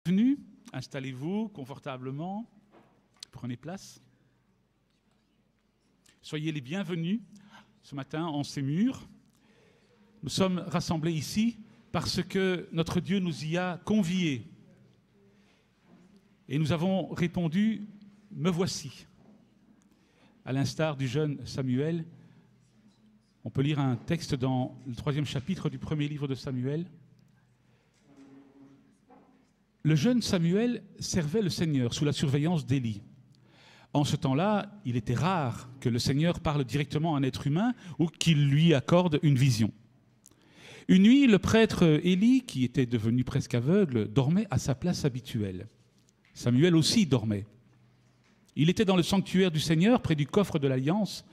Bienvenue, installez-vous confortablement, prenez place. Soyez les bienvenus ce matin en ces murs. Nous sommes rassemblés ici parce que notre Dieu nous y a conviés. Et nous avons répondu « Me voici ». À l'instar du jeune Samuel, on peut lire un texte dans le 3e chapitre du premier livre de Samuel. Le jeune Samuel servait le Seigneur sous la surveillance d'Élie. En ce temps-là, il était rare que le Seigneur parle directement à un être humain ou qu'il lui accorde une vision. Une nuit, le prêtre Élie, qui était devenu presque aveugle, dormait à sa place habituelle. Samuel aussi dormait. Il était dans le sanctuaire du Seigneur, près du coffre de l'Alliance.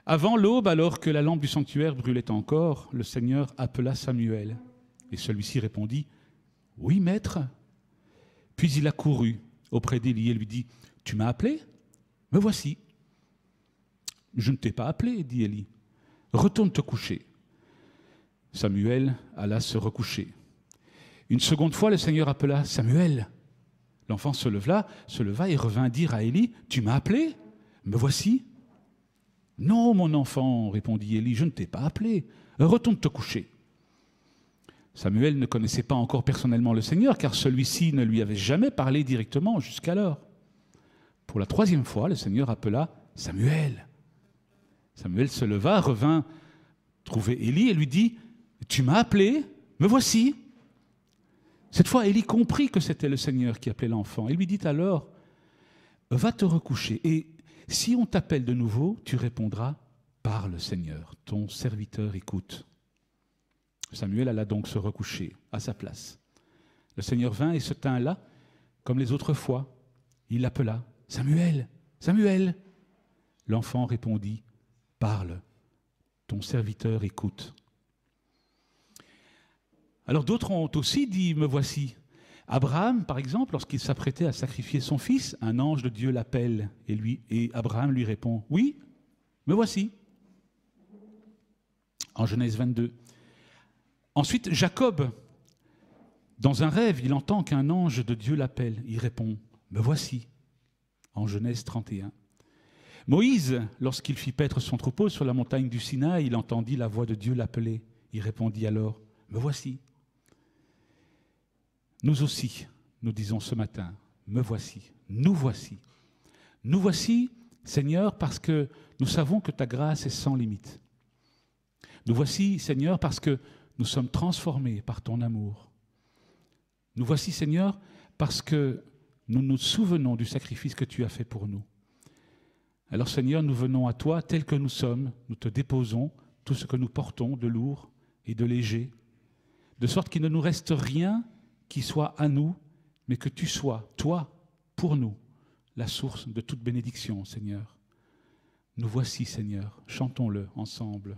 Avant l'aube, alors que la lampe du sanctuaire brûlait encore, le Seigneur appela Samuel. Et celui-ci répondit « Oui, maître ». Puis il accourut auprès d'Élie et lui dit « Tu m'as appelé ? Me voici. »« Je ne t'ai pas appelé, dit Élie. Retourne te coucher. » Samuel alla se recoucher. Une seconde fois, le Seigneur appela Samuel. L'enfant se leva et revint dire à Élie « Tu m'as appelé ? Me voici. »« Non, mon enfant, répondit Élie, je ne t'ai pas appelé. Retourne te coucher. » Samuel ne connaissait pas encore personnellement le Seigneur, car celui-ci ne lui avait jamais parlé directement jusqu'alors. Pour la 3e fois, le Seigneur appela Samuel. Samuel se leva, revint trouver Élie et lui dit « Tu m'as appelé, me voici. » Cette fois, Élie comprit que c'était le Seigneur qui appelait l'enfant. Il lui dit alors « Va te recoucher, et si on t'appelle de nouveau, tu répondras « Parle, Seigneur, ton serviteur écoute. » Samuel alla donc se recoucher à sa place. Le Seigneur vint et se tint là, comme les autres fois. Il l'appela « Samuel, Samuel !» L'enfant répondit « Parle, ton serviteur écoute. » Alors d'autres ont aussi dit « Me voici ». Abraham, par exemple, lorsqu'il s'apprêtait à sacrifier son fils, un ange de Dieu l'appelle et Abraham lui répond « Oui, me voici ». En Genèse 22. Ensuite, Jacob, dans un rêve, il entend qu'un ange de Dieu l'appelle. Il répond « Me voici » en Genèse 31. Moïse, lorsqu'il fit paître son troupeau sur la montagne du Sinaï, il entendit la voix de Dieu l'appeler. Il répondit alors « Me voici ». Nous aussi, nous disons ce matin « Me voici », « Nous voici ». Nous voici, Seigneur, parce que nous savons que ta grâce est sans limite. Nous voici, Seigneur, parce que nous sommes transformés par ton amour. Nous voici, Seigneur, parce que nous nous souvenons du sacrifice que tu as fait pour nous. Alors, Seigneur, nous venons à toi tels que nous sommes, nous te déposons tout ce que nous portons de lourd et de léger, de sorte qu'il ne nous reste rien qui soit à nous, mais que tu sois, toi, pour nous, la source de toute bénédiction, Seigneur. Nous voici, Seigneur, chantons-le ensemble.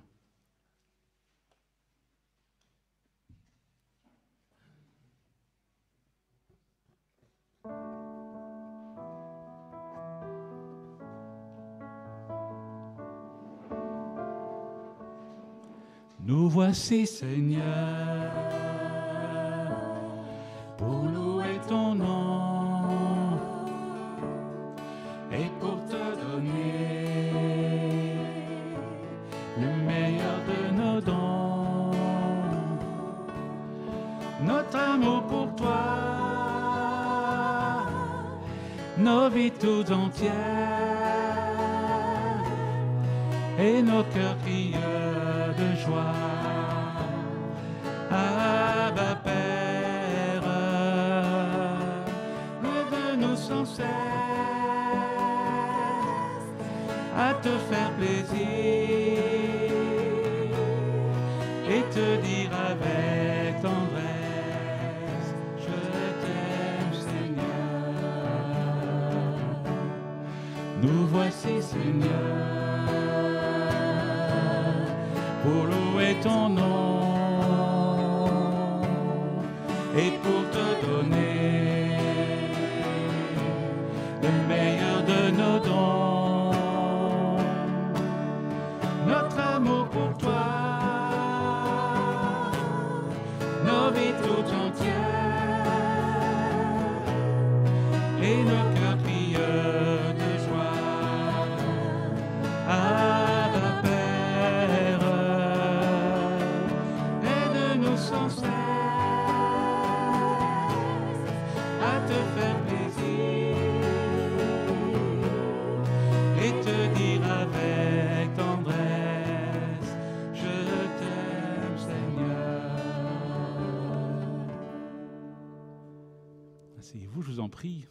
Nous voici, Seigneur, pour louer ton nom et pour te donner le meilleur de nos dons, notre amour pour toi, nos vies tout entières et nos cœurs crieurs de joie. Abba Père, aide-nous sans cesse à te faire plaisir et te dire avec tendresse, je t'aime Seigneur. Nous voici Seigneur, pour louer ton nom et pour te donner le meilleur de nos dons, notre amour pour toi, nos vies tout entières te faire plaisir et te dire avec tendresse, je t'aime Seigneur. Asseyez-vous, je vous en prie.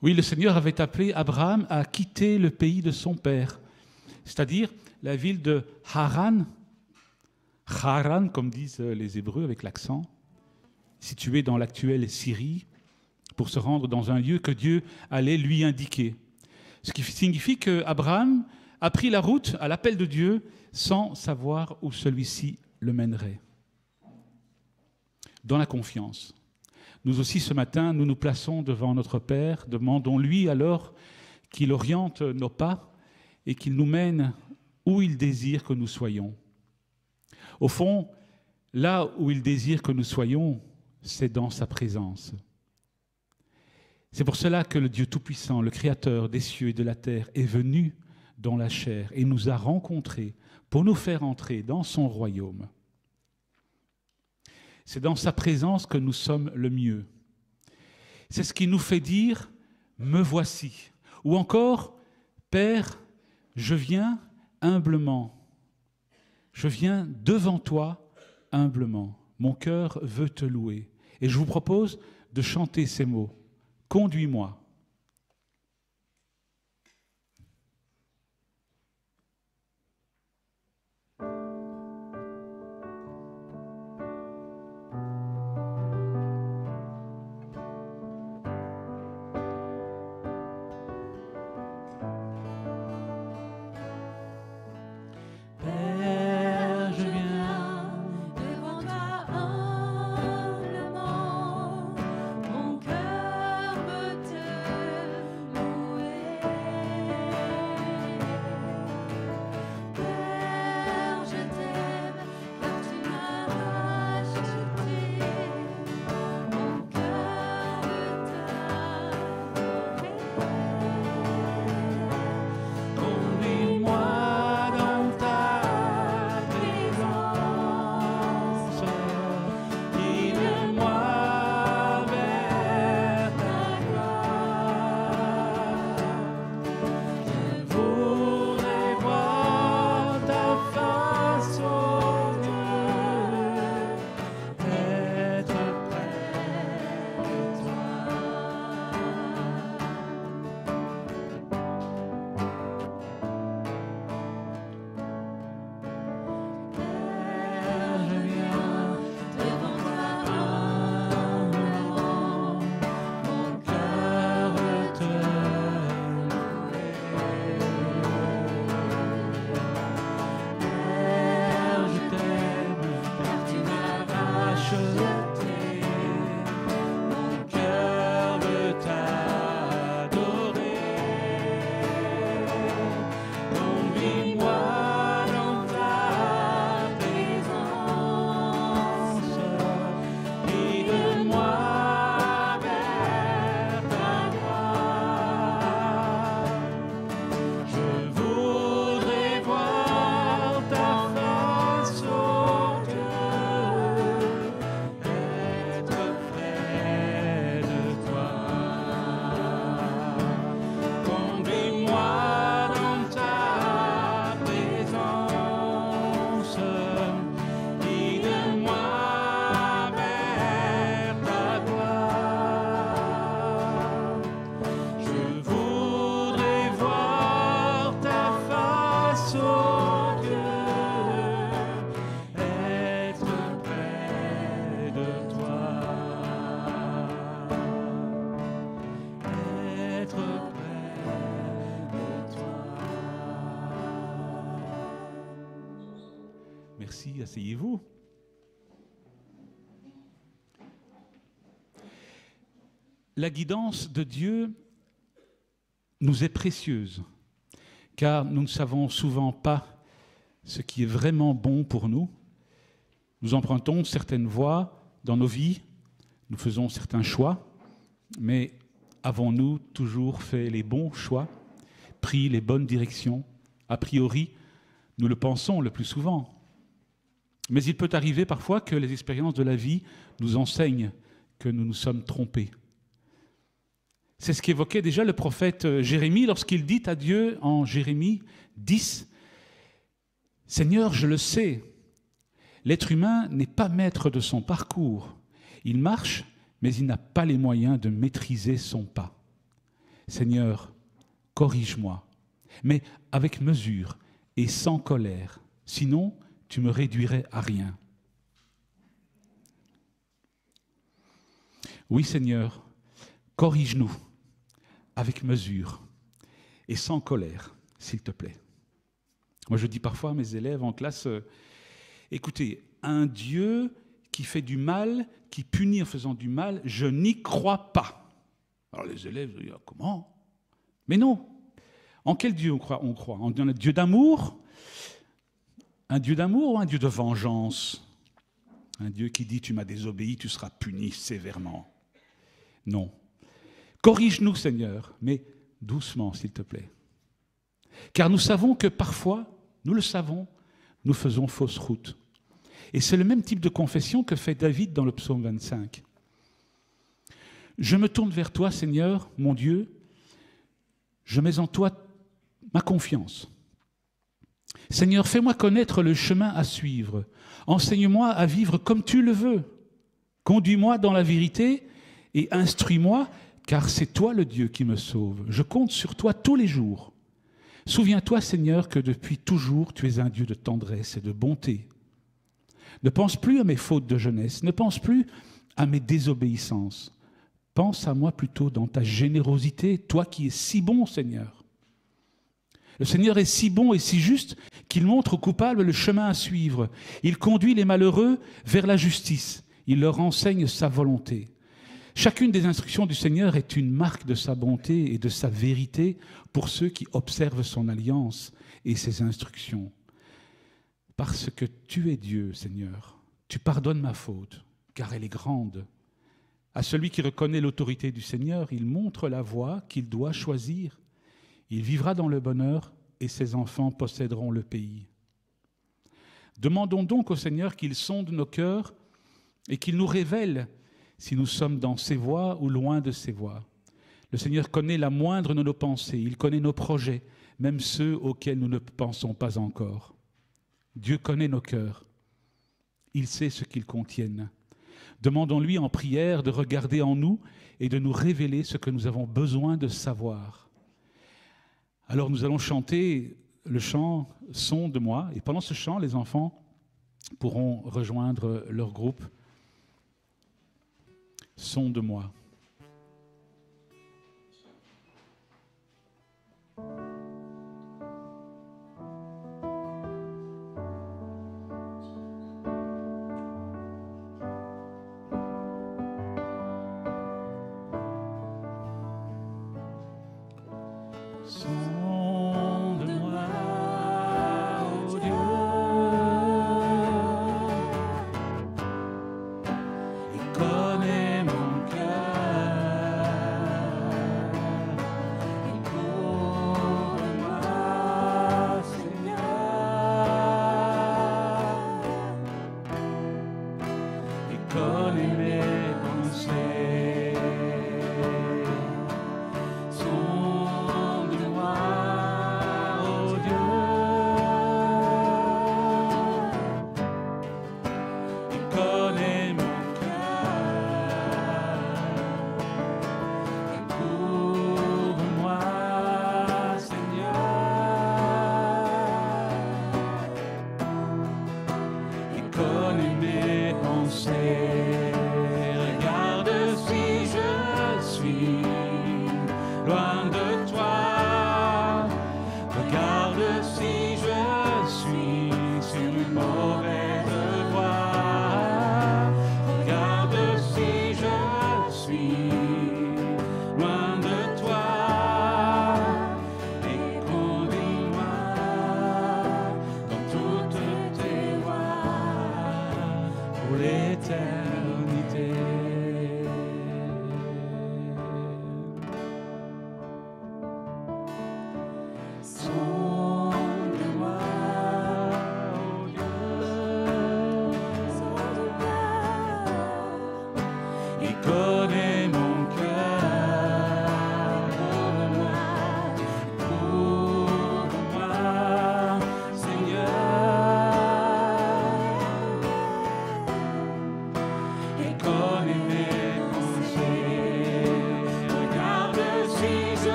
Oui, le Seigneur avait appelé Abraham à quitter le pays de son père, c'est-à-dire la ville de Haran, Haran, comme disent les Hébreux avec l'accent, située dans l'actuelle Syrie, pour se rendre dans un lieu que Dieu allait lui indiquer. Ce qui signifie qu'Abraham a pris la route à l'appel de Dieu sans savoir où celui-ci le mènerait. Dans la confiance. Nous aussi, ce matin, nous nous plaçons devant notre Père, demandons-lui alors qu'il oriente nos pas et qu'il nous mène où il désire que nous soyons. Au fond, là où il désire que nous soyons, c'est dans sa présence. C'est pour cela que le Dieu Tout-Puissant, le Créateur des cieux et de la terre, est venu dans la chair et nous a rencontrés pour nous faire entrer dans son royaume. C'est dans sa présence que nous sommes le mieux. C'est ce qui nous fait dire « me voici » ou encore « Père, je viens humblement, je viens devant toi humblement, mon cœur veut te louer. » Et je vous propose de chanter ces mots « Conduis-moi ». Merci, asseyez-vous. La guidance de Dieu nous est précieuse, car nous ne savons souvent pas ce qui est vraiment bon pour nous. Nous empruntons certaines voies dans nos vies, nous faisons certains choix, mais avons-nous toujours fait les bons choix, pris les bonnes directions? A priori, nous le pensons le plus souvent. Mais il peut arriver parfois que les expériences de la vie nous enseignent que nous nous sommes trompés. C'est ce qu'évoquait déjà le prophète Jérémie lorsqu'il dit à Dieu en Jérémie 10, « Seigneur, je le sais, l'être humain n'est pas maître de son parcours. Il marche, mais il n'a pas les moyens de maîtriser son pas. Seigneur, corrige-moi, mais avec mesure et sans colère, sinon tu me réduirais à rien. » Oui, Seigneur, corrige-nous avec mesure et sans colère, s'il te plaît. Moi, je dis parfois à mes élèves en classe, écoutez, un Dieu qui fait du mal, qui punit en faisant du mal, je n'y crois pas. Alors les élèves disent, comment? Mais non. En quel Dieu on croit? On croit en un Dieu d'amour? Un Dieu d'amour ou un Dieu de vengeance? Un Dieu qui dit, tu m'as désobéi, tu seras puni sévèrement. Non. Corrige-nous, Seigneur, mais doucement, s'il te plaît. Car nous savons que parfois, nous le savons, nous faisons fausse route. Et c'est le même type de confession que fait David dans le psaume 25. Je me tourne vers toi, Seigneur, mon Dieu, je mets en toi ma confiance. Seigneur, fais-moi connaître le chemin à suivre. Enseigne-moi à vivre comme tu le veux. Conduis-moi dans la vérité et instruis-moi, car c'est toi le Dieu qui me sauve. Je compte sur toi tous les jours. Souviens-toi, Seigneur, que depuis toujours, tu es un Dieu de tendresse et de bonté. Ne pense plus à mes fautes de jeunesse, ne pense plus à mes désobéissances. Pense à moi plutôt dans ta générosité, toi qui es si bon, Seigneur. Le Seigneur est si bon et si juste qu'il montre aux coupables le chemin à suivre. Il conduit les malheureux vers la justice. Il leur enseigne sa volonté. Chacune des instructions du Seigneur est une marque de sa bonté et de sa vérité pour ceux qui observent son alliance et ses instructions. Parce que tu es Dieu, Seigneur, tu pardonnes ma faute, car elle est grande. À celui qui reconnaît l'autorité du Seigneur, il montre la voie qu'il doit choisir. Il vivra dans le bonheur et ses enfants posséderont le pays. Demandons donc au Seigneur qu'il sonde nos cœurs et qu'il nous révèle si nous sommes dans ses voies ou loin de ses voies. Le Seigneur connaît la moindre de nos pensées, il connaît nos projets, même ceux auxquels nous ne pensons pas encore. Dieu connaît nos cœurs, il sait ce qu'ils contiennent. Demandons-lui en prière de regarder en nous et de nous révéler ce que nous avons besoin de savoir. Alors nous allons chanter le chant « Sonde-moi » et pendant ce chant, les enfants pourront rejoindre leur groupe. Sonde-moi.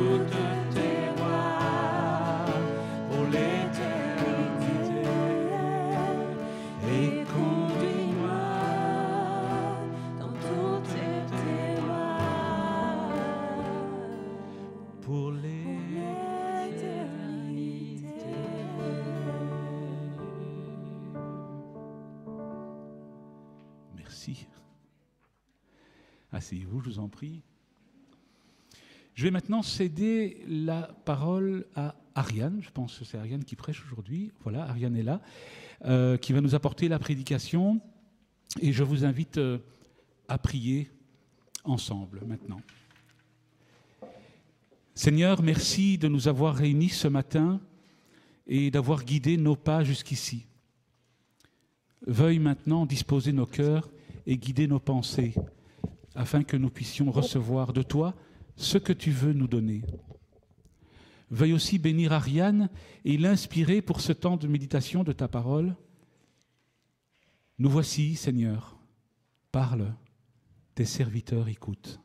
toutes tes voies pour l'éternité. Et conduis-moi dans toutes tes voies pour l'éternité. Merci. Asseyez-vous, je vous en prie. Je vais maintenant céder la parole à Ariane. Je pense que c'est Ariane qui prêche aujourd'hui. Voilà, Ariane est là, qui va nous apporter la prédication. Et je vous invite à prier ensemble maintenant. Seigneur, merci de nous avoir réunis ce matin et d'avoir guidé nos pas jusqu'ici. Veuille maintenant disposer nos cœurs et guider nos pensées, afin que nous puissions recevoir de toi ce que tu veux nous donner. Veuille aussi bénir Ariane et l'inspirer pour ce temps de méditation de ta parole. Nous voici, Seigneur. Parle, tes serviteurs écoutent.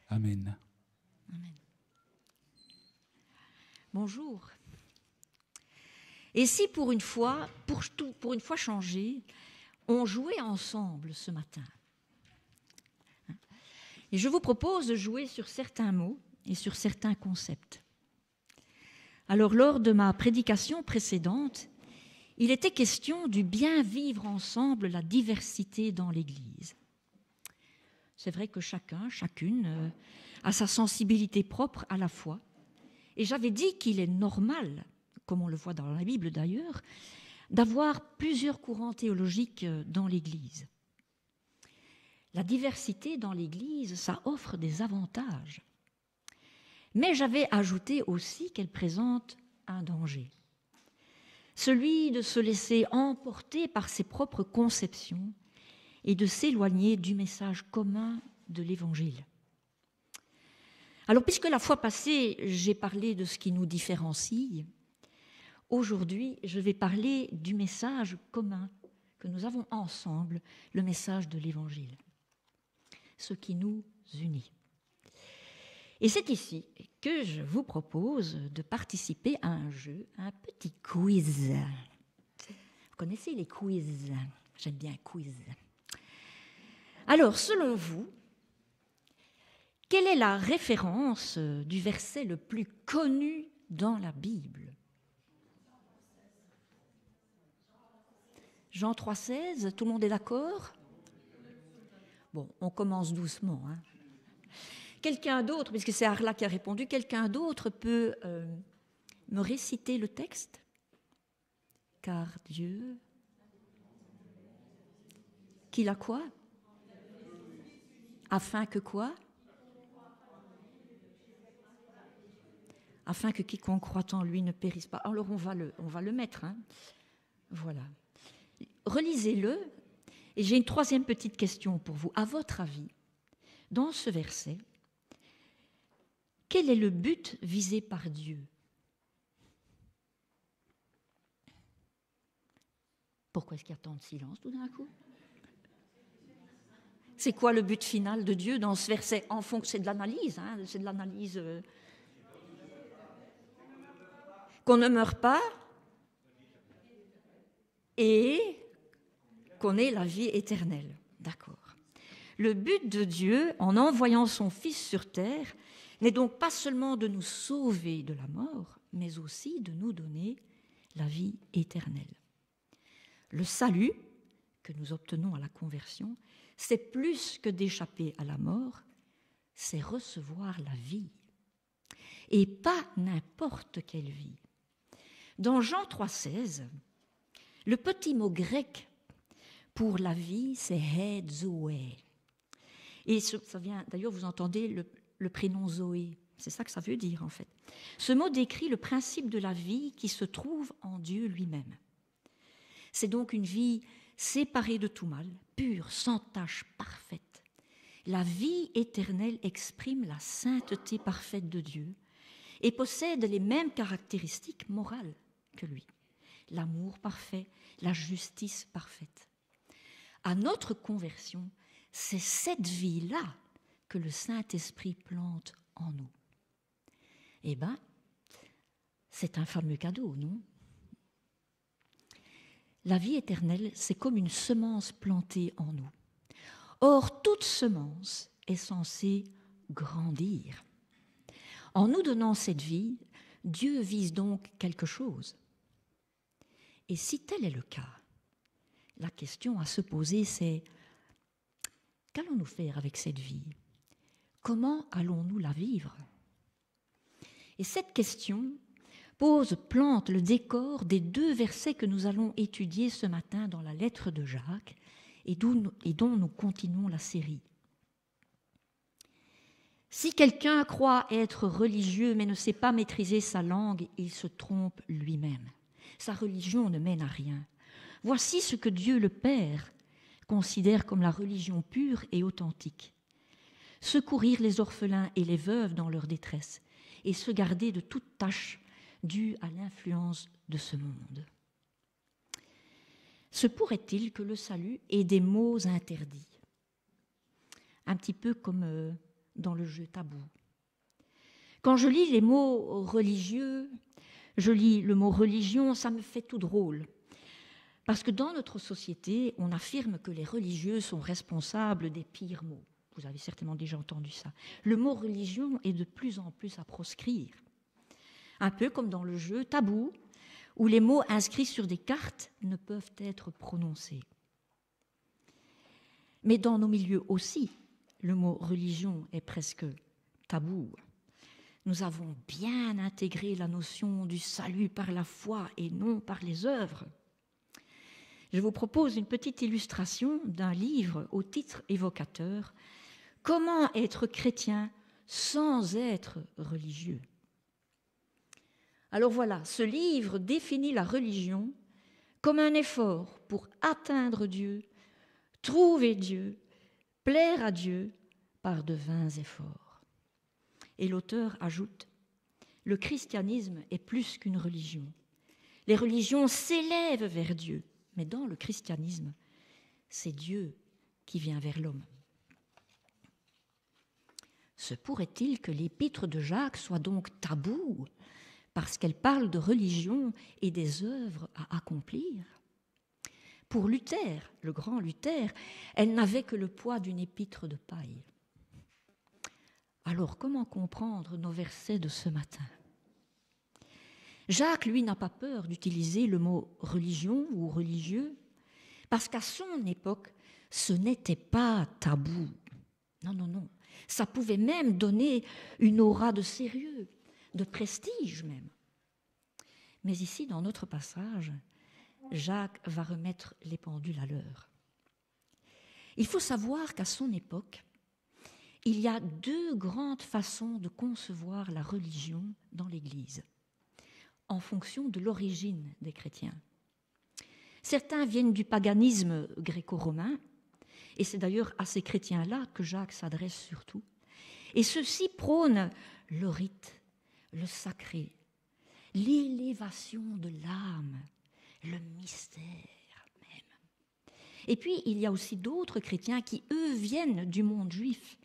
Amen. Amen. Bonjour. Et si pour une fois changée, on jouait ensemble ce matin? Et je vous propose de jouer sur certains mots et sur certains concepts. Alors, lors de ma prédication précédente, il était question du bien vivre ensemble, la diversité dans l'Église. C'est vrai que chacune a sa sensibilité propre à la foi. Et j'avais dit qu'il est normal, comme on le voit dans la Bible d'ailleurs, d'avoir plusieurs courants théologiques dans l'Église. La diversité dans l'Église, ça offre des avantages. Mais j'avais ajouté aussi qu'elle présente un danger. Celui de se laisser emporter par ses propres conceptions et de s'éloigner du message commun de l'Évangile. Alors, puisque la fois passée, j'ai parlé de ce qui nous différencie, aujourd'hui, je vais parler du message commun que nous avons ensemble, le message de l'Évangile. Ce qui nous unit. Et c'est ici que je vous propose de participer à un jeu, un petit quiz. Vous connaissez les quiz? J'aime bien quiz. Alors, selon vous, quelle est la référence du verset le plus connu dans la Bible? Jean 3,16, tout le monde est d'accord? Bon, on commence doucement. Hein. Quelqu'un d'autre, puisque c'est Arla qui a répondu, quelqu'un d'autre peut me réciter le texte? Car Dieu... Qu'il a quoi? Afin que quoi? Afin que quiconque croit en lui ne périsse pas. Alors on va le mettre. Hein. Voilà. Relisez-le. Et j'ai une troisième petite question pour vous. À votre avis, dans ce verset, quel est le but visé par Dieu? Pourquoi est-ce qu'il y a tant de silence tout d'un coup? C'est quoi le but final de Dieu dans ce verset? En fond, c'est de l'analyse, hein, c'est de l'analyse. Qu'on ne meure pas et qu'on ait la vie éternelle. D'accord. Le but de Dieu, en envoyant son Fils sur terre, n'est donc pas seulement de nous sauver de la mort, mais aussi de nous donner la vie éternelle. Le salut que nous obtenons à la conversion, c'est plus que d'échapper à la mort, c'est recevoir la vie. Et pas n'importe quelle vie. Dans Jean 3,16, le petit mot grec pour la vie, c'est Zoé. Et ça vient, d'ailleurs, vous entendez le prénom Zoé. C'est ça que ça veut dire, en fait. Ce mot décrit le principe de la vie qui se trouve en Dieu lui-même. C'est donc une vie séparée de tout mal, pure, sans tache, parfaite. La vie éternelle exprime la sainteté parfaite de Dieu et possède les mêmes caractéristiques morales que lui. L'amour parfait, la justice parfaite. À notre conversion, c'est cette vie-là que le Saint-Esprit plante en nous. Eh bien, c'est un fameux cadeau, non? La vie éternelle, c'est comme une semence plantée en nous. Or, toute semence est censée grandir. En nous donnant cette vie, Dieu vise donc quelque chose. Et si tel est le cas, la question à se poser, c'est qu'allons-nous faire avec cette vie? Comment allons-nous la vivre? Et cette question plante le décor des 2 versets que nous allons étudier ce matin dans la lettre de Jacques et dont nous continuons la série. Si quelqu'un croit être religieux mais ne sait pas maîtriser sa langue, il se trompe lui-même. Sa religion ne mène à rien. Voici ce que Dieu le Père considère comme la religion pure et authentique. Secourir les orphelins et les veuves dans leur détresse et se garder de toute tâche due à l'influence de ce monde. Se pourrait-il que le salut ait des mots interdits? Un petit peu comme dans le jeu Tabou. Quand je lis les mots religieux, je lis le mot religion, ça me fait tout drôle. Parce que dans notre société, on affirme que les religieux sont responsables des pires maux. Vous avez certainement déjà entendu ça. Le mot religion est de plus en plus à proscrire. Un peu comme dans le jeu Tabou, où les mots inscrits sur des cartes ne peuvent être prononcés. Mais dans nos milieux aussi, le mot religion est presque tabou. Nous avons bien intégré la notion du salut par la foi et non par les œuvres. Je vous propose une petite illustration d'un livre au titre évocateur « Comment être chrétien sans être religieux ?» Alors voilà, ce livre définit la religion comme un effort pour atteindre Dieu, trouver Dieu, plaire à Dieu par de vains efforts. Et l'auteur ajoute, le christianisme est plus qu'une religion. Les religions s'élèvent vers Dieu, mais dans le christianisme, c'est Dieu qui vient vers l'homme. Se pourrait-il que l'épître de Jacques soit donc tabou parce qu'elle parle de religion et des œuvres à accomplir? Pour Luther, le grand Luther, elle n'avait que le poids d'une épître de paille. Alors, comment comprendre nos versets de ce matin? Jacques, lui, n'a pas peur d'utiliser le mot religion ou religieux, parce qu'à son époque, ce n'était pas tabou. Non, non, non. Ça pouvait même donner une aura de sérieux, de prestige même. Mais ici, dans notre passage, Jacques va remettre les pendules à l'heure. Il faut savoir qu'à son époque, il y a 2 grandes façons de concevoir la religion dans l'Église, en fonction de l'origine des chrétiens. Certains viennent du paganisme gréco-romain, et c'est d'ailleurs à ces chrétiens-là que Jacques s'adresse surtout. Et ceux-ci prônent le rite, le sacré, l'élévation de l'âme, le mystère même. Et puis, il y a aussi d'autres chrétiens qui, eux, viennent du monde juif.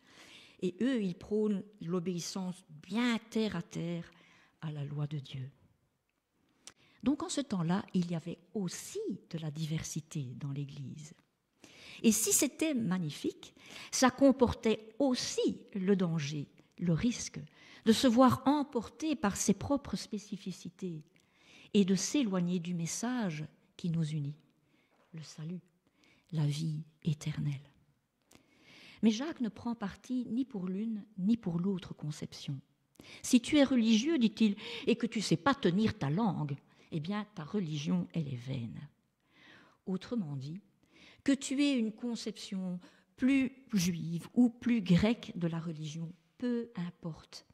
Et eux, ils prônent l'obéissance bien terre à terre à la loi de Dieu. Donc, en ce temps-là, il y avait aussi de la diversité dans l'Église. Et si c'était magnifique, ça comportait aussi le danger, le risque de se voir emporté par ses propres spécificités et de s'éloigner du message qui nous unit, le salut, la vie éternelle. Mais Jacques ne prend parti ni pour l'une ni pour l'autre conception. Si tu es religieux, dit-il, et que tu ne sais pas tenir ta langue, eh bien ta religion, elle est vaine. Autrement dit, que tu aies une conception plus juive ou plus grecque de la religion, peu importe.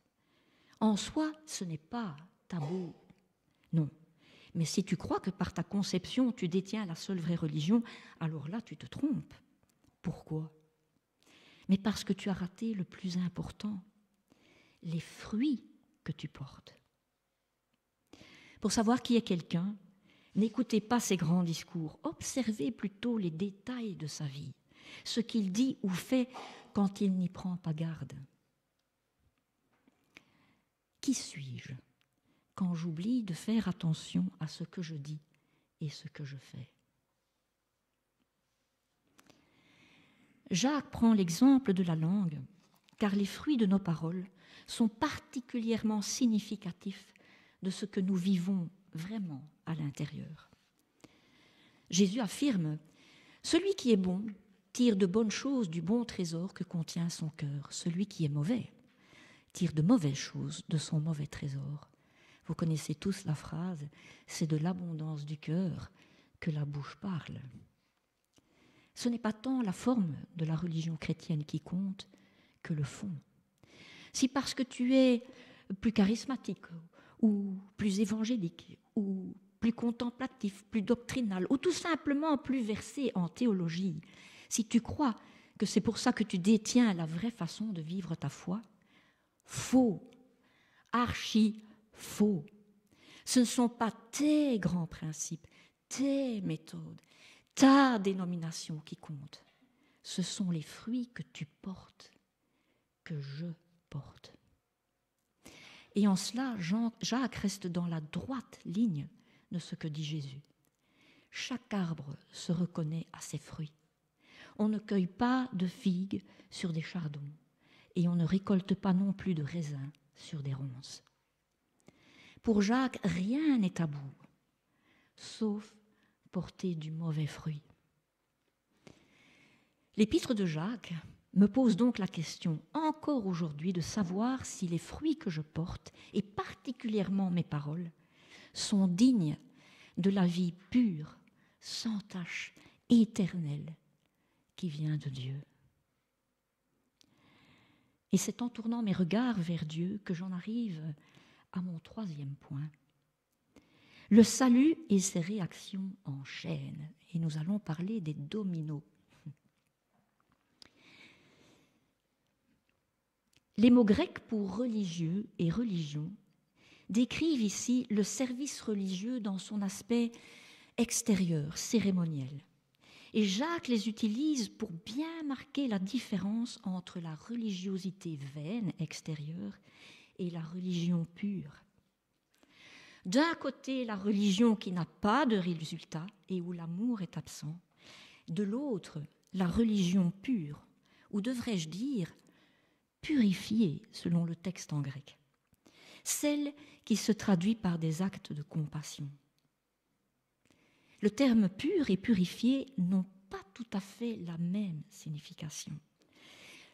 En soi, ce n'est pas tabou, non. Mais si tu crois que par ta conception, tu détiens la seule vraie religion, alors là, tu te trompes. Pourquoi ? Mais parce que tu as raté le plus important, les fruits que tu portes. Pour savoir qui est quelqu'un, n'écoutez pas ses grands discours, observez plutôt les détails de sa vie, ce qu'il dit ou fait quand il n'y prend pas garde. qui suis-je quand j'oublie de faire attention à ce que je dis et ce que je fais? Jacques prend l'exemple de la langue, car les fruits de nos paroles sont particulièrement significatifs de ce que nous vivons vraiment à l'intérieur. Jésus affirme « Celui qui est bon tire de bonnes choses du bon trésor que contient son cœur. Celui qui est mauvais tire de mauvaises choses de son mauvais trésor. » Vous connaissez tous la phrase « C'est de l'abondance du cœur que la bouche parle ». Ce n'est pas tant la forme de la religion chrétienne qui compte que le fond. Si parce que tu es plus charismatique ou plus évangélique ou plus contemplatif, plus doctrinal ou tout simplement plus versé en théologie, si tu crois que c'est pour ça que tu détiens la vraie façon de vivre ta foi, faux, archi faux. Ce ne sont pas tes grands principes, tes méthodes, ta dénomination qui compte. Ce sont les fruits que tu portes, que je porte. Et en cela, Jacques reste dans la droite ligne de ce que dit Jésus. Chaque arbre se reconnaît à ses fruits. On ne cueille pas de figues sur des chardons et on ne récolte pas non plus de raisins sur des ronces. Pour Jacques, rien n'est tabou, sauf porter du mauvais fruit. L'épître de Jacques me pose donc la question, encore aujourd'hui, de savoir si les fruits que je porte, et particulièrement mes paroles, sont dignes de la vie pure, sans tache, éternelle, qui vient de Dieu. Et c'est en tournant mes regards vers Dieu que j'en arrive à mon troisième point. Le salut et ses réactions en chaîne. Et nous allons parler des dominos. Les mots grecs pour religieux et religion décrivent ici le service religieux dans son aspect extérieur, cérémoniel. Et Jacques les utilise pour bien marquer la différence entre la religiosité vaine extérieure et la religion pure. D'un côté, la religion qui n'a pas de résultat et où l'amour est absent. De l'autre, la religion pure, ou devrais-je dire purifiée selon le texte en grec. Celle qui se traduit par des actes de compassion. Le terme pur et purifié n'ont pas tout à fait la même signification.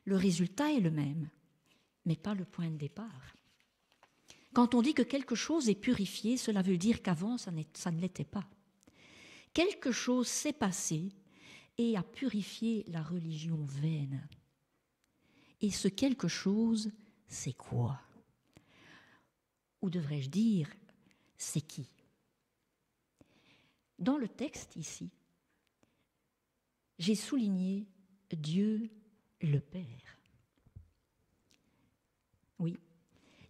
Le résultat est le même, mais pas le point de départ. Quand on dit que quelque chose est purifié, cela veut dire qu'avant, ça ne l'était pas. Quelque chose s'est passé et a purifié la religion vaine. Et ce quelque chose, c'est quoi? Ou devrais-je dire, c'est qui? Dans le texte ici, j'ai souligné Dieu le Père. Oui,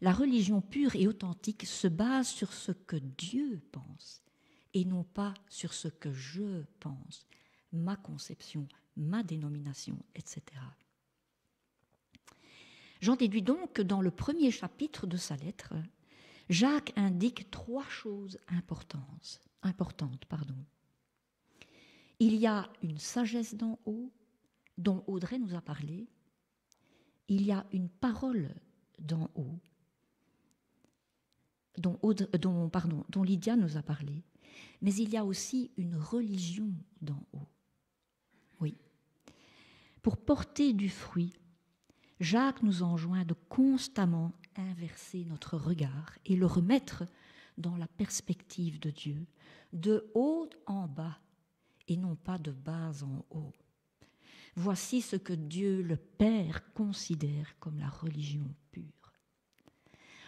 la religion pure et authentique se base sur ce que Dieu pense et non pas sur ce que je pense, ma conception, ma dénomination, etc. J'en déduis donc que dans le premier chapitre de sa lettre, Jacques indique 3 choses importantes. Il y a une sagesse d'en haut, dont Audrey nous a parlé. Il y a une parole d'en haut, dont Lydia nous a parlé. Mais il y a aussi une religion d'en haut. Oui. Pour porter du fruit, Jacques nous enjoint de constamment inverser notre regard et le remettre dans la perspective de Dieu, de haut en bas et non pas de bas en haut. Voici ce que Dieu le Père considère comme la religion pure.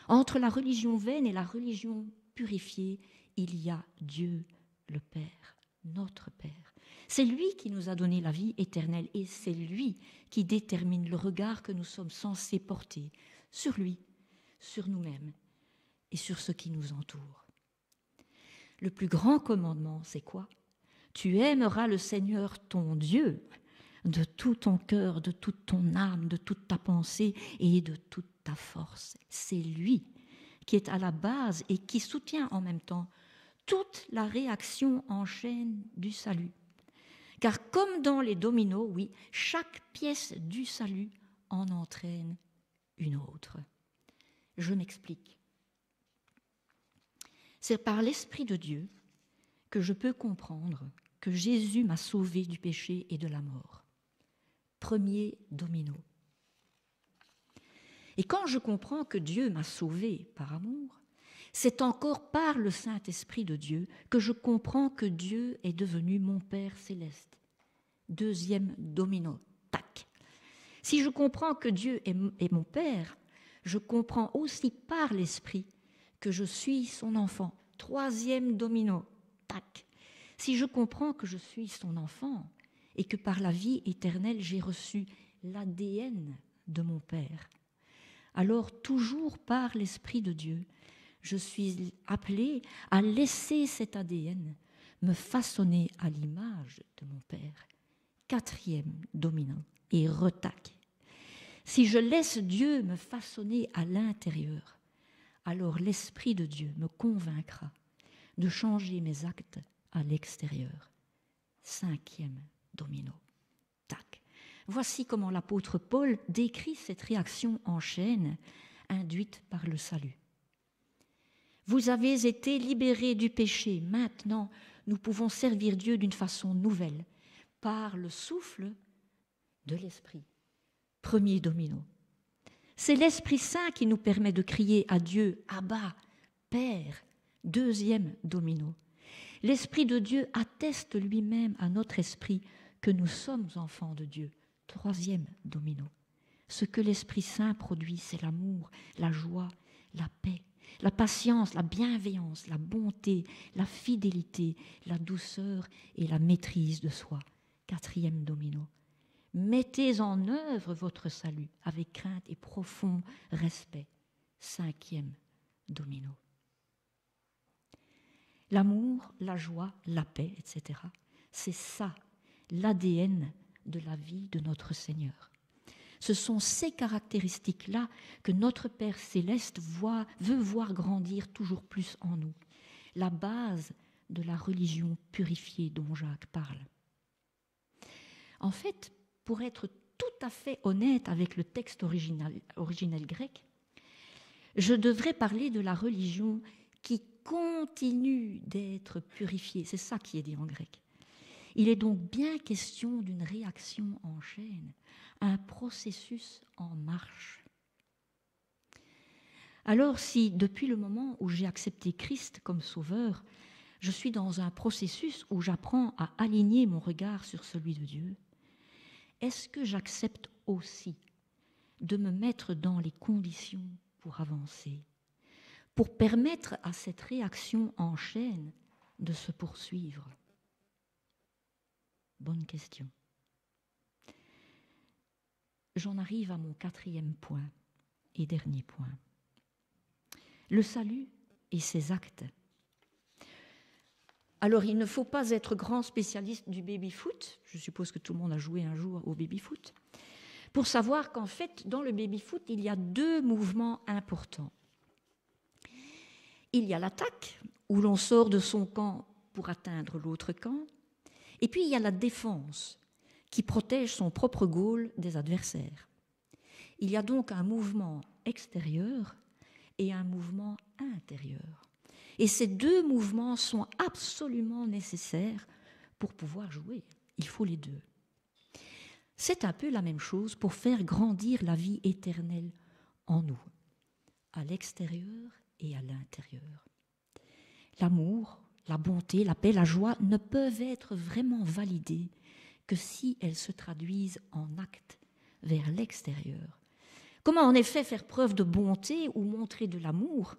Entre la religion vaine et la religion purifiée, il y a Dieu le Père, notre Père. C'est lui qui nous a donné la vie éternelle et c'est lui qui détermine le regard que nous sommes censés porter sur lui, sur nous-mêmes et sur ce qui nous entoure. Le plus grand commandement, c'est quoi? Tu aimeras le Seigneur ton Dieu de tout ton cœur, de toute ton âme, de toute ta pensée et de toute ta force. C'est lui qui est à la base et qui soutient en même temps toute la réaction en chaîne du salut. Car comme dans les dominos, oui, chaque pièce du salut en entraîne une autre. Je m'explique. C'est par l'Esprit de Dieu que je peux comprendre que Jésus m'a sauvé du péché et de la mort. Premier domino. Et quand je comprends que Dieu m'a sauvé par amour, c'est encore par le Saint-Esprit de Dieu que je comprends que Dieu est devenu mon Père céleste. Deuxième domino. Tac. Si je comprends que Dieu est mon Père, je comprends aussi par l'Esprit que je suis son enfant. Troisième domino. Tac. Si je comprends que je suis son enfant et que par la vie éternelle j'ai reçu l'ADN de mon Père, alors toujours par l'Esprit de Dieu, je suis appelé à laisser cet ADN me façonner à l'image de mon Père. Quatrième domino. Et retac. Si je laisse Dieu me façonner à l'intérieur, alors l'Esprit de Dieu me convaincra de changer mes actes à l'extérieur. Cinquième domino. Tac. Voici comment l'apôtre Paul décrit cette réaction en chaîne induite par le salut. Vous avez été libérés du péché. Maintenant, nous pouvons servir Dieu d'une façon nouvelle, par le souffle de l'Esprit. Premier domino. C'est l'Esprit Saint qui nous permet de crier à Dieu, Abba, Père. Deuxième domino. L'Esprit de Dieu atteste lui-même à notre esprit que nous sommes enfants de Dieu. Troisième domino. Ce que l'Esprit Saint produit, c'est l'amour, la joie, la paix, la patience, la bienveillance, la bonté, la fidélité, la douceur et la maîtrise de soi. Quatrième domino. Mettez en œuvre votre salut avec crainte et profond respect. Cinquième domino. L'amour, la joie, la paix, etc. C'est ça, l'ADN de la vie de notre Seigneur. Ce sont ces caractéristiques-là que notre Père céleste veut voir grandir toujours plus en nous. La base de la religion purifiée dont Jacques parle. En fait, pour être tout à fait honnête avec le texte originel grec, je devrais parler de la religion qui continue d'être purifiée. C'est ça qui est dit en grec. Il est donc bien question d'une réaction en chaîne, un processus en marche. Alors si, depuis le moment où j'ai accepté Christ comme sauveur, je suis dans un processus où j'apprends à aligner mon regard sur celui de Dieu, est-ce que j'accepte aussi de me mettre dans les conditions pour avancer, pour permettre à cette réaction en chaîne de se poursuivre? Bonne question. J'en arrive à mon quatrième point et dernier point. Le salut et ses actes. Alors, il ne faut pas être grand spécialiste du baby-foot, je suppose que tout le monde a joué un jour au baby-foot, pour savoir qu'en fait, dans le baby-foot, il y a deux mouvements importants. Il y a l'attaque, où l'on sort de son camp pour atteindre l'autre camp, et puis il y a la défense, qui protège son propre goal des adversaires. Il y a donc un mouvement extérieur et un mouvement intérieur. Et ces deux mouvements sont absolument nécessaires pour pouvoir jouer. Il faut les deux. C'est un peu la même chose pour faire grandir la vie éternelle en nous, à l'extérieur et à l'intérieur. L'amour, la bonté, la paix, la joie ne peuvent être vraiment validées que si elles se traduisent en actes vers l'extérieur. Comment en effet faire preuve de bonté ou montrer de l'amour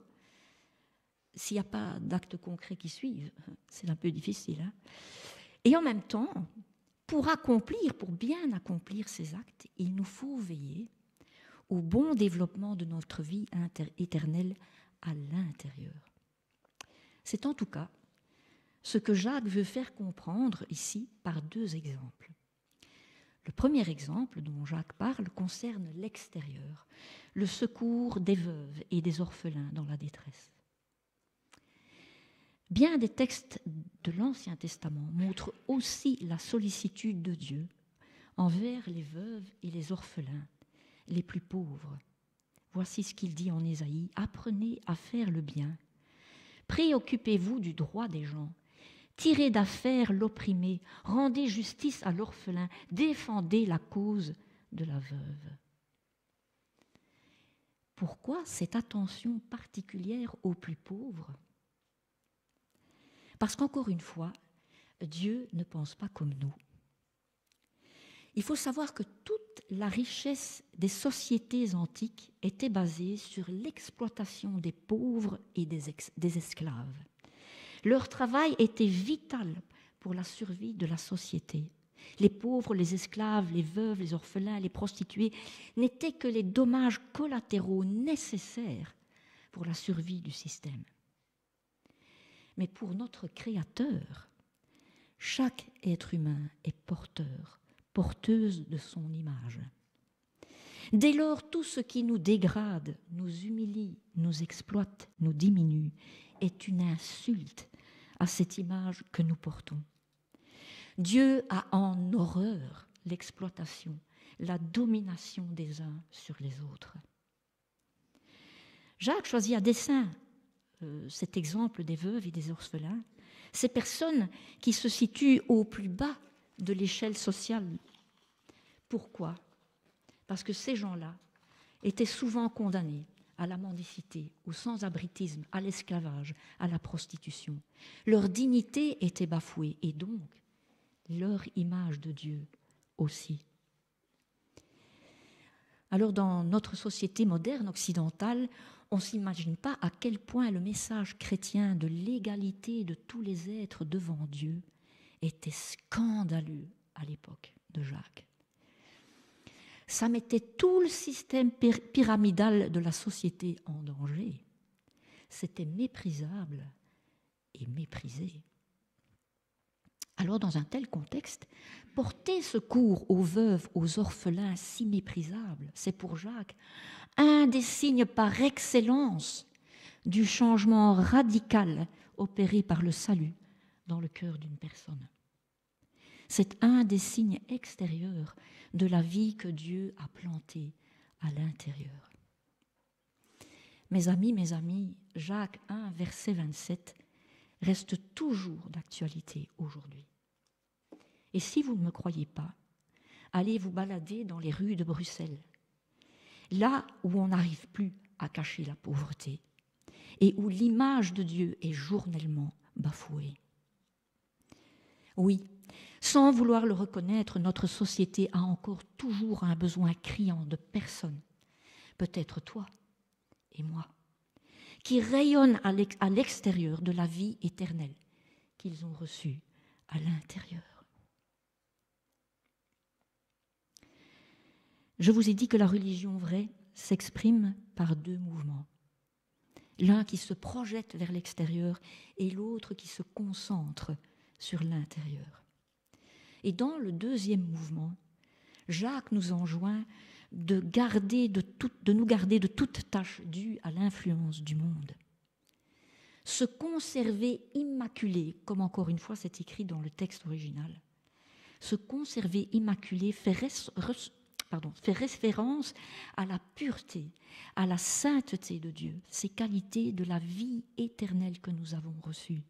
s'il n'y a pas d'actes concrets qui suivent? C'est un peu difficile. Hein? Et en même temps, pour bien accomplir ces actes, il nous faut veiller au bon développement de notre vie éternelle à l'intérieur. C'est en tout cas ce que Jacques veut faire comprendre ici par deux exemples. Le premier exemple dont Jacques parle concerne l'extérieur, le secours des veuves et des orphelins dans la détresse. Bien des textes de l'Ancien Testament montrent aussi la sollicitude de Dieu envers les veuves et les orphelins, les plus pauvres. Voici ce qu'il dit en Ésaïe: « Apprenez à faire le bien, préoccupez-vous du droit des gens, tirez d'affaire l'opprimé, rendez justice à l'orphelin, défendez la cause de la veuve. » Pourquoi cette attention particulière aux plus pauvres ? Parce qu'encore une fois, Dieu ne pense pas comme nous. Il faut savoir que toute la richesse des sociétés antiques était basée sur l'exploitation des pauvres et des esclaves. Leur travail était vital pour la survie de la société. Les pauvres, les esclaves, les veuves, les orphelins, les prostituées n'étaient que les dommages collatéraux nécessaires pour la survie du système. Mais pour notre Créateur, chaque être humain est porteuse de son image. Dès lors, tout ce qui nous dégrade, nous humilie, nous exploite, nous diminue, est une insulte à cette image que nous portons. Dieu a en horreur l'exploitation, la domination des uns sur les autres. Jacques choisit à dessein cet exemple des veuves et des orphelins, ces personnes qui se situent au plus bas de l'échelle sociale. Pourquoi ? Parce que ces gens-là étaient souvent condamnés à la mendicité, au sans-abritisme, à l'esclavage, à la prostitution. Leur dignité était bafouée et donc leur image de Dieu aussi. Alors dans notre société moderne occidentale, on ne s'imagine pas à quel point le message chrétien de l'égalité de tous les êtres devant Dieu était scandaleux à l'époque de Jacques. Ça mettait tout le système pyramidal de la société en danger. C'était méprisable et méprisé. Alors, dans un tel contexte, porter secours aux veuves, aux orphelins si méprisables, c'est pour Jacques un des signes par excellence du changement radical opéré par le salut dans le cœur d'une personne. C'est un des signes extérieurs de la vie que Dieu a plantée à l'intérieur. Mes amis, Jacques 1, verset 27, reste toujours d'actualité aujourd'hui. Et si vous ne me croyez pas, allez vous balader dans les rues de Bruxelles, là où on n'arrive plus à cacher la pauvreté et où l'image de Dieu est journellement bafouée. Oui, sans vouloir le reconnaître, notre société a encore toujours un besoin criant de personnes, peut-être toi et moi, qui rayonnent à l'extérieur de la vie éternelle qu'ils ont reçue à l'intérieur. Je vous ai dit que la religion vraie s'exprime par deux mouvements. L'un qui se projette vers l'extérieur et l'autre qui se concentre sur l'intérieur. Et dans le deuxième mouvement, Jacques nous enjoint de nous garder de toute tâche due à l'influence du monde. Se conserver immaculé, comme encore une fois c'est écrit dans le texte original. Se conserver immaculé fait référence à la pureté, à la sainteté de Dieu, ces qualités de la vie éternelle que nous avons reçues.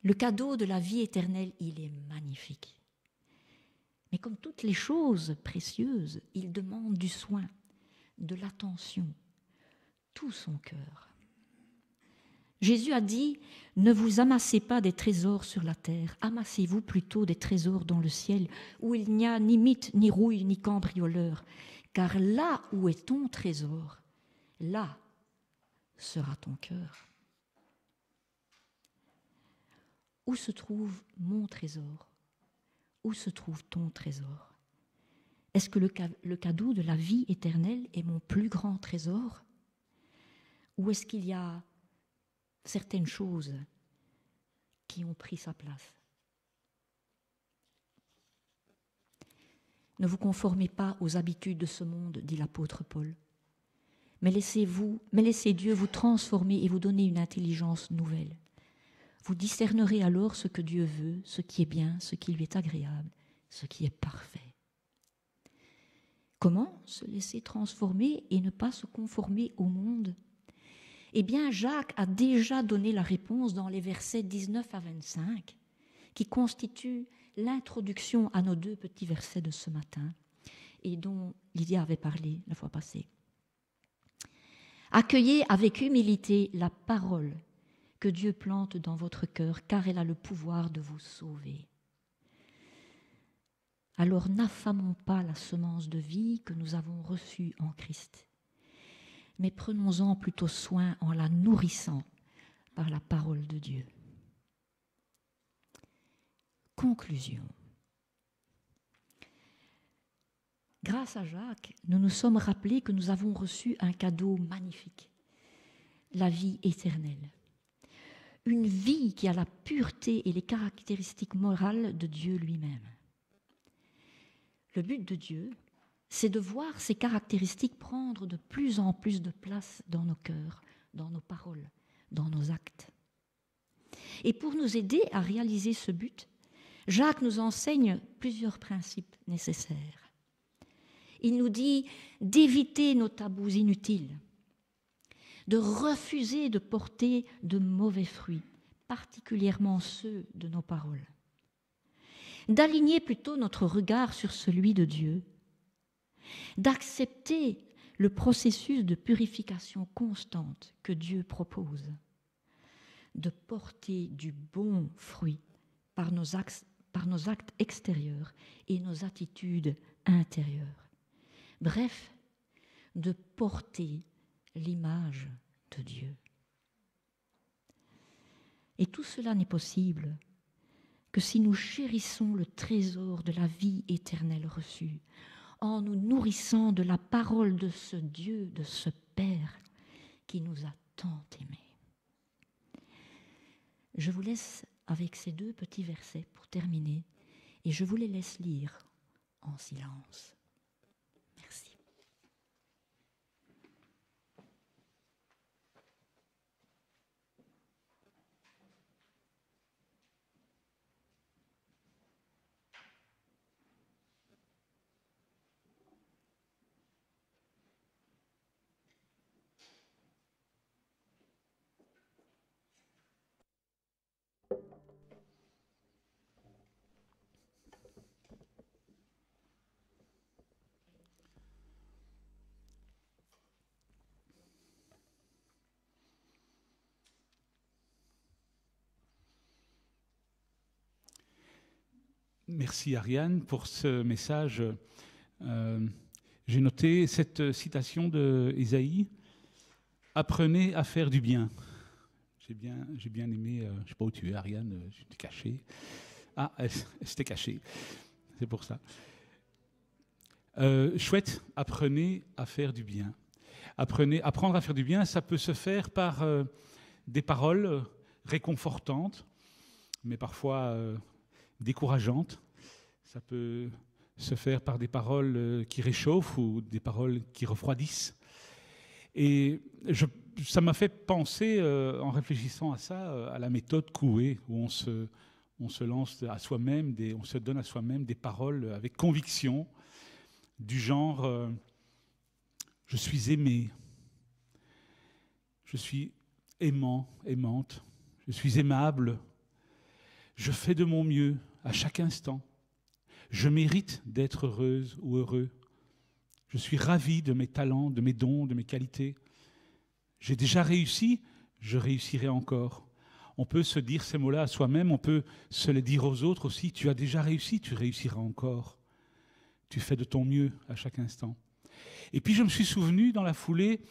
Le cadeau de la vie éternelle, il est magnifique. Mais comme toutes les choses précieuses, il demande du soin, de l'attention, tout son cœur. Jésus a dit « Ne vous amassez pas des trésors sur la terre, amassez-vous plutôt des trésors dans le ciel, où il n'y a ni mythe, ni rouille, ni cambrioleur. Car là où est ton trésor, là sera ton cœur. » Où se trouve mon trésor ? Où se trouve ton trésor ? Est-ce que le cadeau de la vie éternelle est mon plus grand trésor ? Ou est-ce qu'il y a certaines choses qui ont pris sa place ? Ne vous conformez pas aux habitudes de ce monde, dit l'apôtre Paul, mais laissez Dieu vous transformer et vous donner une intelligence nouvelle. Vous discernerez alors ce que Dieu veut, ce qui est bien, ce qui lui est agréable, ce qui est parfait. Comment se laisser transformer et ne pas se conformer au monde ? Eh bien, Jacques a déjà donné la réponse dans les versets 19 à 25, qui constituent l'introduction à nos deux petits versets de ce matin et dont Lydia avait parlé la fois passée. Accueillez avec humilité la parole que Dieu plante dans votre cœur, car elle a le pouvoir de vous sauver. Alors n'affamons pas la semence de vie que nous avons reçue en Christ, mais prenons-en plutôt soin en la nourrissant par la parole de Dieu. Conclusion. Grâce à Jacques, nous nous sommes rappelés que nous avons reçu un cadeau magnifique, la vie éternelle. Une vie qui a la pureté et les caractéristiques morales de Dieu lui-même. Le but de Dieu, c'est de voir ces caractéristiques prendre de plus en plus de place dans nos cœurs, dans nos paroles, dans nos actes. Et pour nous aider à réaliser ce but, Jacques nous enseigne plusieurs principes nécessaires. Il nous dit d'éviter nos tabous inutiles, de refuser de porter de mauvais fruits, particulièrement ceux de nos paroles, d'aligner plutôt notre regard sur celui de Dieu, d'accepter le processus de purification constante que Dieu propose, de porter du bon fruit par nos actes extérieurs et nos attitudes intérieures. Bref, de porter l'image de Dieu. Et tout cela n'est possible que si nous chérissons le trésor de la vie éternelle reçue, en nous nourrissant de la parole de ce Dieu, de ce Père qui nous a tant aimés. Je vous laisse avec ces deux petits versets pour terminer, et je vous les laisse lire en silence. Merci. Merci Ariane pour ce message. J'ai noté cette citation d'Ésaïe. Apprenez à faire du bien. J'ai bien aimé, je ne sais pas où tu es Ariane, je t'ai caché. Ah, elle s'était cachée, c'est pour ça. Chouette, apprenez à faire du bien. Apprendre à faire du bien, ça peut se faire par des paroles réconfortantes, mais parfois décourageantes. Ça peut se faire par des paroles qui réchauffent ou des paroles qui refroidissent. Et ça m'a fait penser, en réfléchissant à ça, à la méthode Coué, où on se lance à soi-même, on se donne à soi-même des paroles avec conviction, du genre je suis aimé, je suis aimant, aimante, je suis aimable, je fais de mon mieux à chaque instant, je mérite d'être heureuse ou heureux, je suis ravi de mes talents, de mes dons, de mes qualités. J'ai déjà réussi, je réussirai encore. On peut se dire ces mots-là à soi-même, on peut se les dire aux autres aussi. Tu as déjà réussi, tu réussiras encore. Tu fais de ton mieux à chaque instant. Et puis je me suis souvenu dans la foulée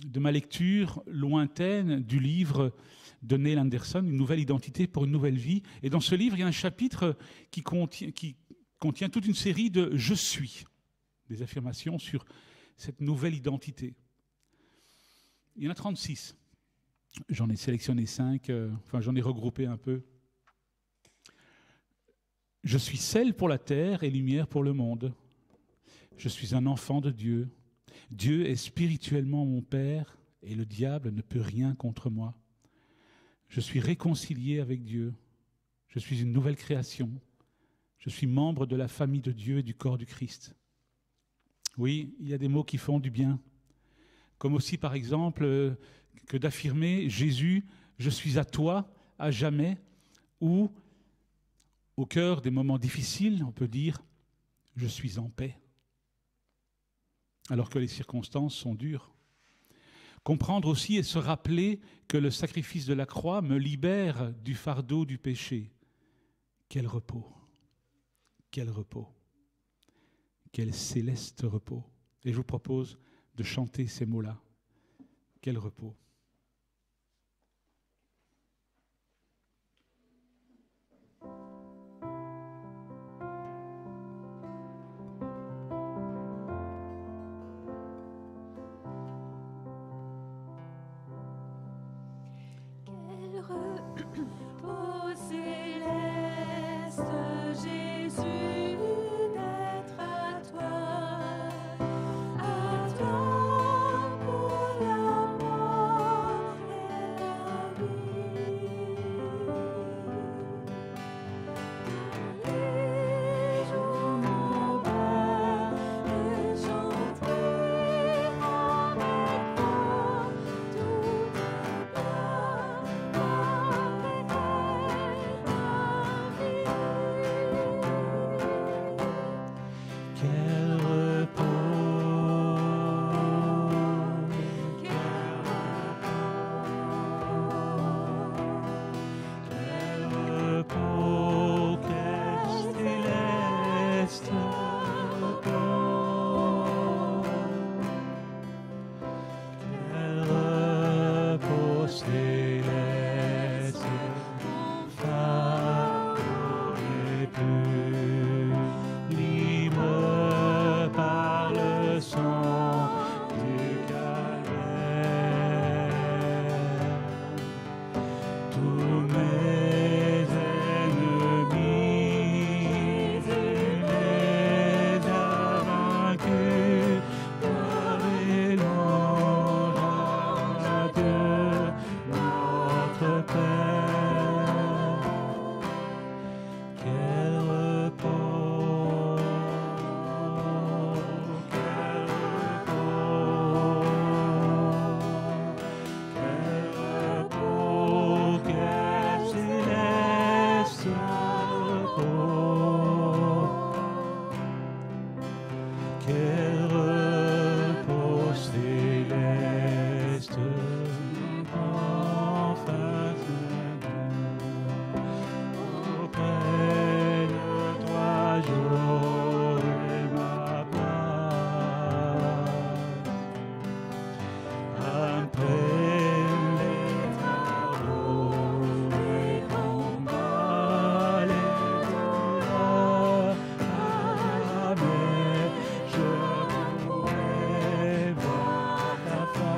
de ma lecture lointaine du livre de Neil Anderson, Une nouvelle identité pour une nouvelle vie. Et dans ce livre, il y a un chapitre qui contient toute une série de « je suis », des affirmations sur cette nouvelle identité. Il y en a 36. J'en ai sélectionné 5, j'en ai regroupé un peu. Je suis sel pour la terre et lumière pour le monde. Je suis un enfant de Dieu. Dieu est spirituellement mon Père et le diable ne peut rien contre moi. Je suis réconcilié avec Dieu. Je suis une nouvelle création. Je suis membre de la famille de Dieu et du corps du Christ. Oui, il y a des mots qui font du bien. Comme aussi, par exemple, que d'affirmer « Jésus, je suis à toi à jamais » ou au cœur des moments difficiles, on peut dire « Je suis en paix » alors que les circonstances sont dures. Comprendre aussi et se rappeler que le sacrifice de la croix me libère du fardeau du péché. Quel repos! Quel repos! Quel céleste repos! Et je vous propose de chanter ces mots-là. Quel repos! Quel repos céleste, Jésus, d'être à toi pour la mort et la vie. Dans les jours mauvais, et chanter avec toi tout Quel repos! Quel repos! Quel céleste repos! Quel repos céleste! Fardeau épais, libre par le sang du calvaire. Tous mes ennemis, tu les as vaincus par les louanges à Dieu, notre Père. Quel repos, quel repos, quel céleste repos. Quel repos céleste en face de nous. Auprès de toi j'aurai ma part. Après les travaux, les combats, les douleurs, à jamais je pourrai voir ta face.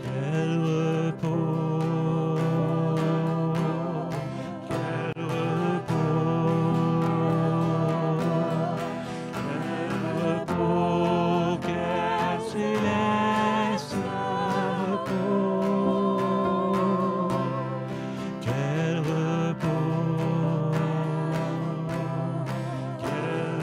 Quel repos, quel repos, quel céleste repos, quel repos, quel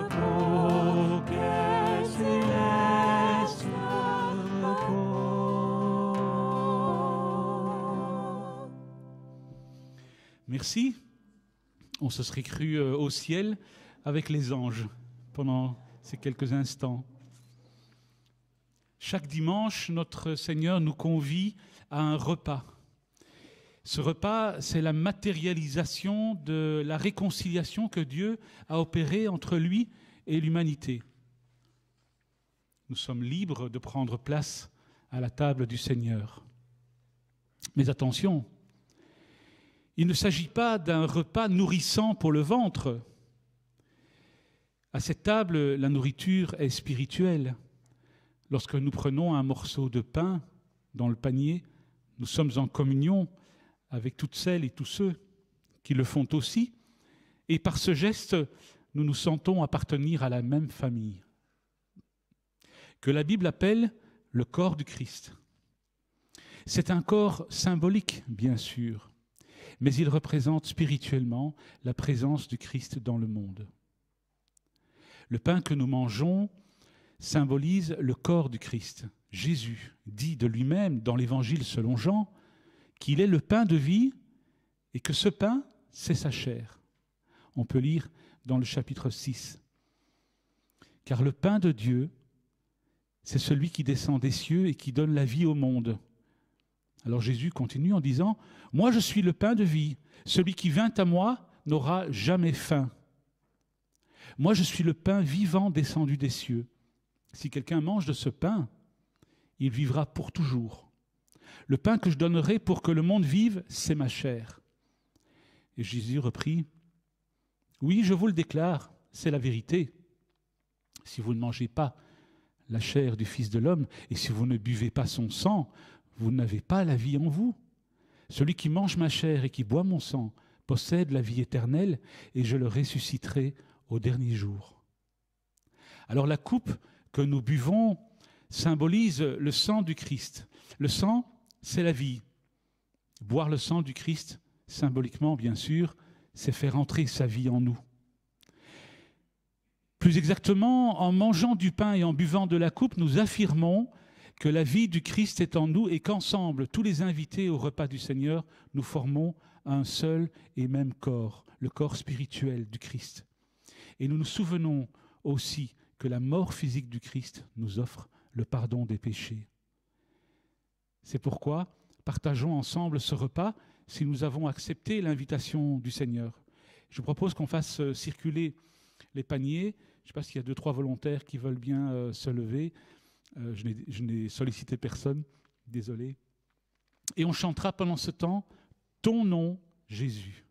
repos, quel céleste repos. Merci. On se serait cru au ciel avec les anges pendant ces quelques instants. Chaque dimanche, notre Seigneur nous convie à un repas. Ce repas, c'est la matérialisation de la réconciliation que Dieu a opérée entre lui et l'humanité. Nous sommes libres de prendre place à la table du Seigneur. Mais attention, il ne s'agit pas d'un repas nourrissant pour le ventre. À cette table, la nourriture est spirituelle. Lorsque nous prenons un morceau de pain dans le panier, nous sommes en communion avec toutes celles et tous ceux qui le font aussi. Et par ce geste, nous nous sentons appartenir à la même famille, que la Bible appelle le corps du Christ. C'est un corps symbolique, bien sûr, mais il représente spirituellement la présence du Christ dans le monde. Le pain que nous mangeons symbolise le corps du Christ. Jésus dit de lui-même dans l'Évangile selon Jean qu'il est le pain de vie et que ce pain, c'est sa chair. On peut lire dans le chapitre 6. Car le pain de Dieu, c'est celui qui descend des cieux et qui donne la vie au monde. Alors Jésus continue en disant « Moi je suis le pain de vie, celui qui vient à moi n'aura jamais faim. Moi je suis le pain vivant descendu des cieux. Si quelqu'un mange de ce pain, il vivra pour toujours. Le pain que je donnerai pour que le monde vive, c'est ma chair. » Et Jésus reprit « Oui, je vous le déclare, c'est la vérité. Si vous ne mangez pas la chair du Fils de l'homme, et si vous ne buvez pas son sang, vous n'avez pas la vie en vous. Celui qui mange ma chair et qui boit mon sang possède la vie éternelle, et je le ressusciterai au dernier jour. » Alors la coupe que nous buvons symbolise le sang du Christ. Le sang, c'est la vie. Boire le sang du Christ, symboliquement bien sûr, c'est faire entrer sa vie en nous. Plus exactement, en mangeant du pain et en buvant de la coupe, nous affirmons que la vie du Christ est en nous et qu'ensemble, tous les invités au repas du Seigneur, nous formons un seul et même corps, le corps spirituel du Christ. Et nous nous souvenons aussi que la mort physique du Christ nous offre le pardon des péchés. C'est pourquoi partageons ensemble ce repas si nous avons accepté l'invitation du Seigneur. Je propose qu'on fasse circuler les paniers. Je ne sais pas s'il y a 2-3 volontaires qui veulent bien se lever. Je n'ai sollicité personne, désolé. Et on chantera pendant ce temps « Ton nom, Jésus ».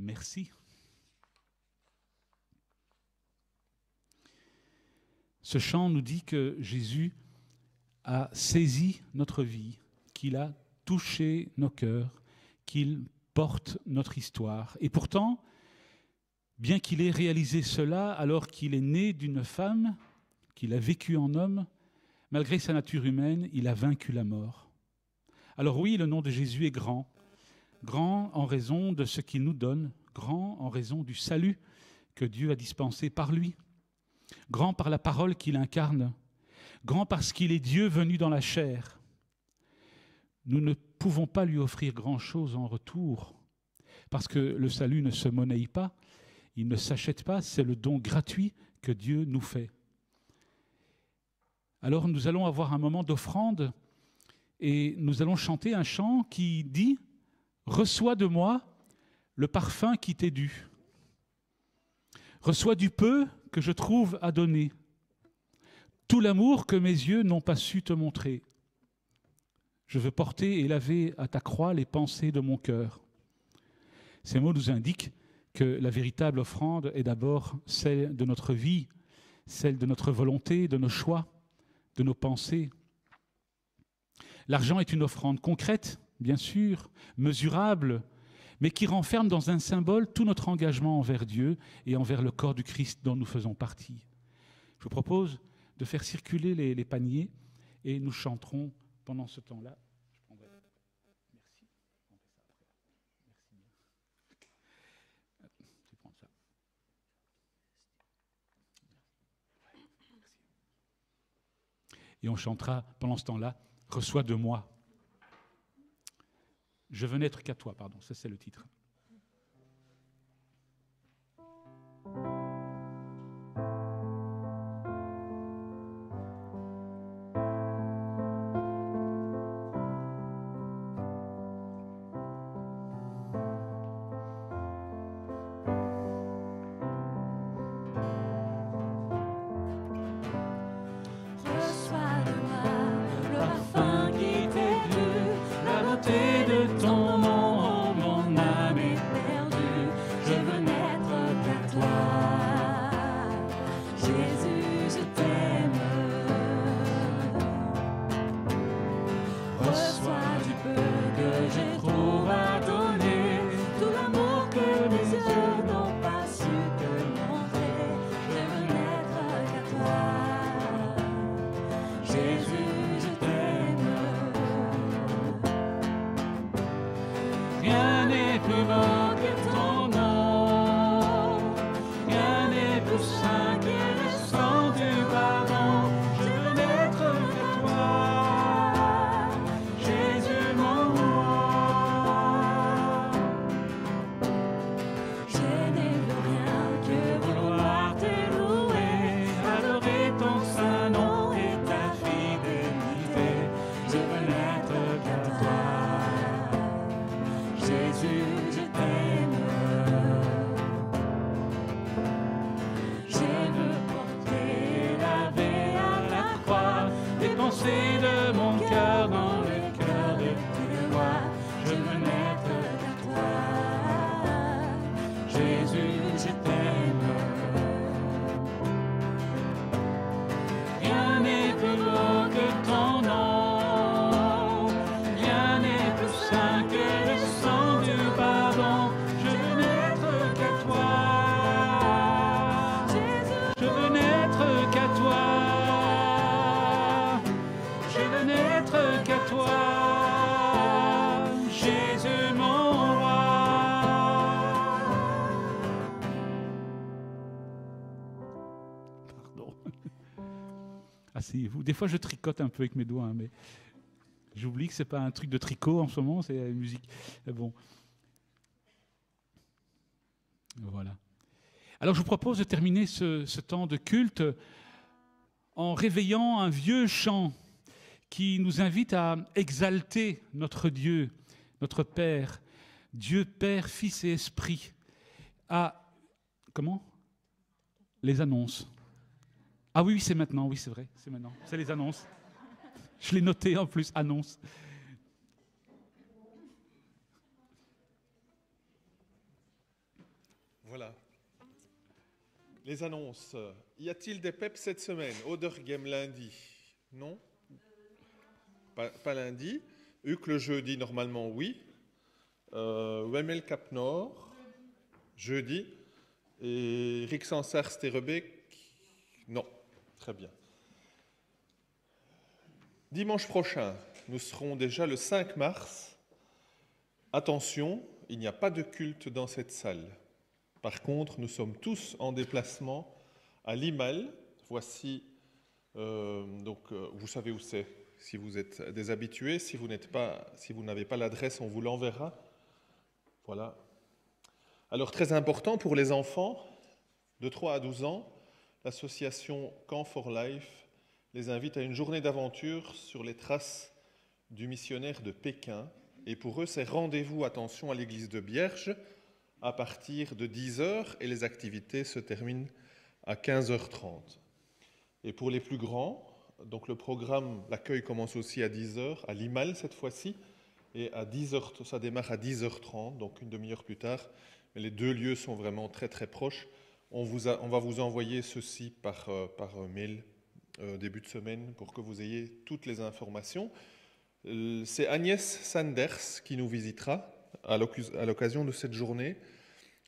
merci. Ce chant nous dit que Jésus a saisi notre vie, qu'il a touché nos cœurs, qu'il porte notre histoire. Et pourtant, bien qu'il ait réalisé cela alors qu'il est né d'une femme, qu'il a vécu en homme, malgré sa nature humaine, il a vaincu la mort. Alors oui, le nom de Jésus est grand. Grand en raison de ce qu'il nous donne, grand en raison du salut que Dieu a dispensé par lui, grand par la parole qu'il incarne, grand parce qu'il est Dieu venu dans la chair. Nous ne pouvons pas lui offrir grand-chose en retour, parce que le salut ne se monnaie pas, il ne s'achète pas, c'est le don gratuit que Dieu nous fait. Alors nous allons avoir un moment d'offrande et nous allons chanter un chant qui dit « Reçois de moi le parfum qui t'est dû. Reçois du peu que je trouve à donner, tout l'amour que mes yeux n'ont pas su te montrer. Je veux porter et laver à ta croix les pensées de mon cœur. » Ces mots nous indiquent que la véritable offrande est d'abord celle de notre vie, celle de notre volonté, de nos choix, de nos pensées. L'argent est une offrande concrète, bien sûr, mesurable, mais qui renferme dans un symbole tout notre engagement envers Dieu et envers le corps du Christ dont nous faisons partie. Je vous propose de faire circuler les paniers et nous chanterons pendant ce temps-là. Je prendrai... Merci. Merci. Tu prends ça. Et on chantera pendant ce temps-là « Reçois de moi ». Je veux n'être qu'à toi, pardon, ça c'est le titre. Reçois de moi le parfum qui t'est dû, la beauté de ton nom, mon âme est perdue. Je veux n'être qu'à toi, Jésus, je t'aime. Reçois du peu que je trouve à donner, tout l'amour que mes yeux n'ont pas su te montrer. Je veux n'être qu'à toi, Jésus, je t'aime. Rien n'est plus beau que ton nom, rien n'est plus saint que le sang du pardon. Je veux n'être que toi, Jésus mon roi. Je n'ai plus rien que vouloir te louer, adorer ton saint nom et ta fidélité. Je veux n'être qu'à toi, Jésus, je t'aime. Je veux porter et laver à la croix les pensées de mon cœur dans le cœur de tes rois. Je veux n'être qu'à toi, Jésus, je t'aime. Rien n'est plus beau que ton nom, rien n'est plus saint que le sang du pardon. Je veux n'être qu'à toi, Jésus. Je veux n'être qu'à toi, je veux n'être qu'à toi, Jésus mon roi. Pardon. Asseyez-vous. Des fois, je tricote un peu avec mes doigts, hein, mais j'oublie que ce n'est pas un truc de tricot en ce moment, c'est la musique. Bon. Voilà. Alors, je vous propose de terminer ce temps de culte en réveillant un vieux chant qui nous invite à exalter notre Dieu, notre Père, Dieu Père, Fils et Esprit, à... Comment ? Les annonces. Ah oui, c'est maintenant, oui, c'est vrai, c'est maintenant. C'est les annonces. Je l'ai noté en plus, annonces. Les annonces. Y a-t-il des PEP cette semaine? Odergem lundi? Non? Pas lundi. Huc le jeudi, normalement, oui. Wemmel Cap Nord, jeudi. Et Rixensart Sterrebeek, non. Très bien. Dimanche prochain, nous serons déjà le 5 mars. Attention, il n'y a pas de culte dans cette salle. Par contre, nous sommes tous en déplacement à Limal. Voici, vous savez où c'est. Si vous êtes des habitués, si vous n'avez pas l'adresse, on vous l'enverra. Voilà. Alors, très important pour les enfants de 3 à 12 ans, l'association Camp for Life les invite à une journée d'aventure sur les traces du missionnaire de Pékin. Et pour eux, c'est rendez-vous, attention, à l'église de Bierge à partir de 10h et les activités se terminent à 15h30. Et pour les plus grands, donc le programme, l'accueil commence aussi à 10h, à Limal cette fois-ci, et à 10h, ça démarre à 10h30, donc une demi-heure plus tard. Mais les deux lieux sont vraiment très très proches. On va vous envoyer ceci par mail début de semaine pour que vous ayez toutes les informations. C'est Agnès Sanders qui nous visitera à l'occasion de cette journée.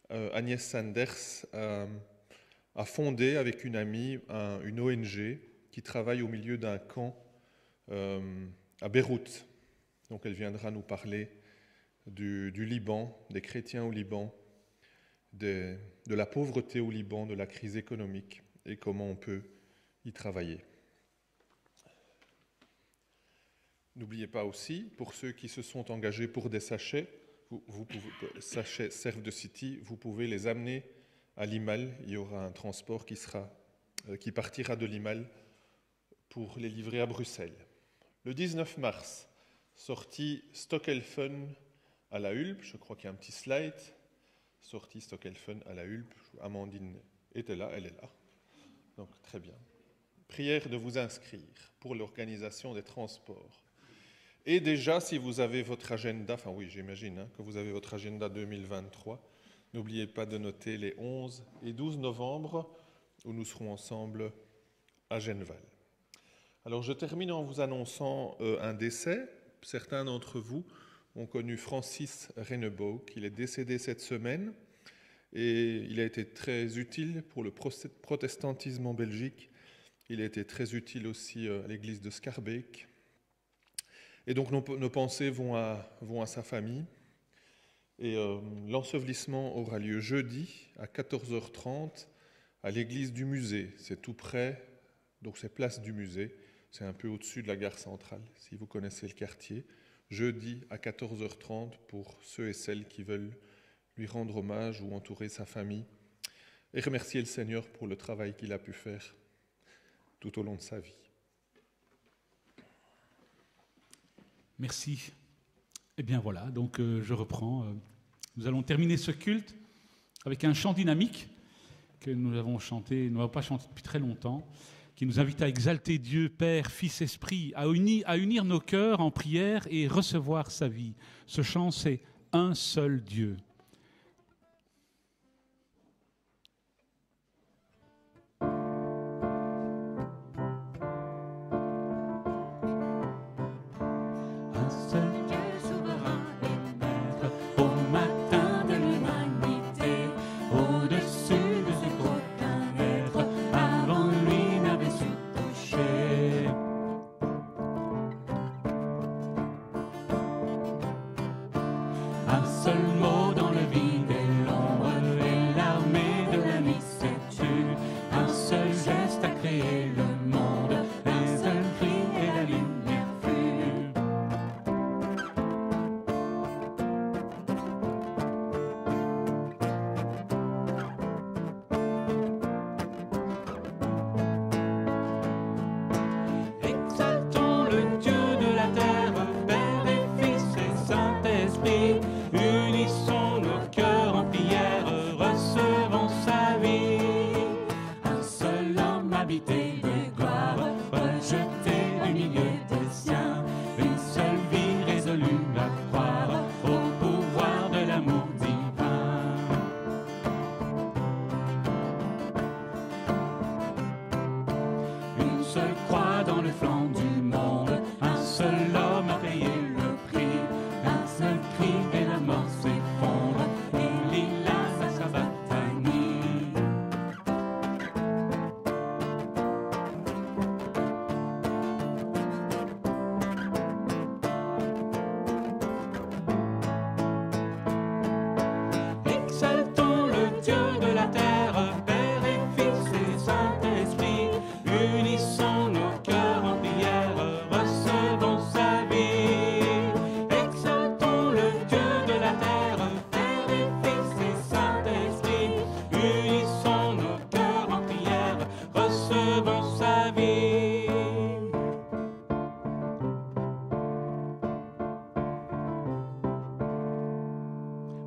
Agnès Sanders a fondé avec une amie une ONG qui travaille au milieu d'un camp à Beyrouth. Donc elle viendra nous parler du Liban, des chrétiens au Liban, de la pauvreté au Liban, de la crise économique et comment on peut y travailler. N'oubliez pas aussi, pour ceux qui se sont engagés pour des sachets, sachets Serve de City, vous pouvez les amener à Limal. Il y aura un transport qui partira de Limal pour les livrer à Bruxelles. Le 19 mars, sortie Stockelfen à la Hulpe. Je crois qu'il y a un petit slide. Sortie Stockelfen à la Hulpe. Amandine était là, elle est là. Donc très bien. Prière de vous inscrire pour l'organisation des transports. Et déjà, si vous avez votre agenda, enfin oui, j'imagine que vous avez votre agenda 2023, n'oubliez pas de noter les 11 et 12 novembre où nous serons ensemble à Genneval. Alors je termine en vous annonçant un décès. Certains d'entre vous ont connu Francis Rennebaugh, il est décédé cette semaine et il a été très utile pour le protestantisme en Belgique. Il a été très utile aussi à l'église de Schaerbeek. Et donc nos pensées vont à sa famille. Et l'ensevelissement aura lieu jeudi à 14h30 à l'église du musée. C'est tout près, donc c'est place du musée. C'est un peu au-dessus de la gare centrale, si vous connaissez le quartier. Jeudi à 14h30 pour ceux et celles qui veulent lui rendre hommage ou entourer sa famille et remercier le Seigneur pour le travail qu'il a pu faire tout au long de sa vie. Merci. Eh bien voilà, donc je reprends. Nous allons terminer ce culte avec un chant dynamique que nous n'avons pas chanté depuis très longtemps, qui nous invite à exalter Dieu, Père, Fils, Esprit, à unir nos cœurs en prière et recevoir sa vie. Ce chant, c'est « Un seul Dieu ». Saint-Esprit, unissons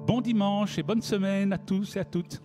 Bon dimanche et bonne semaine à tous et à toutes.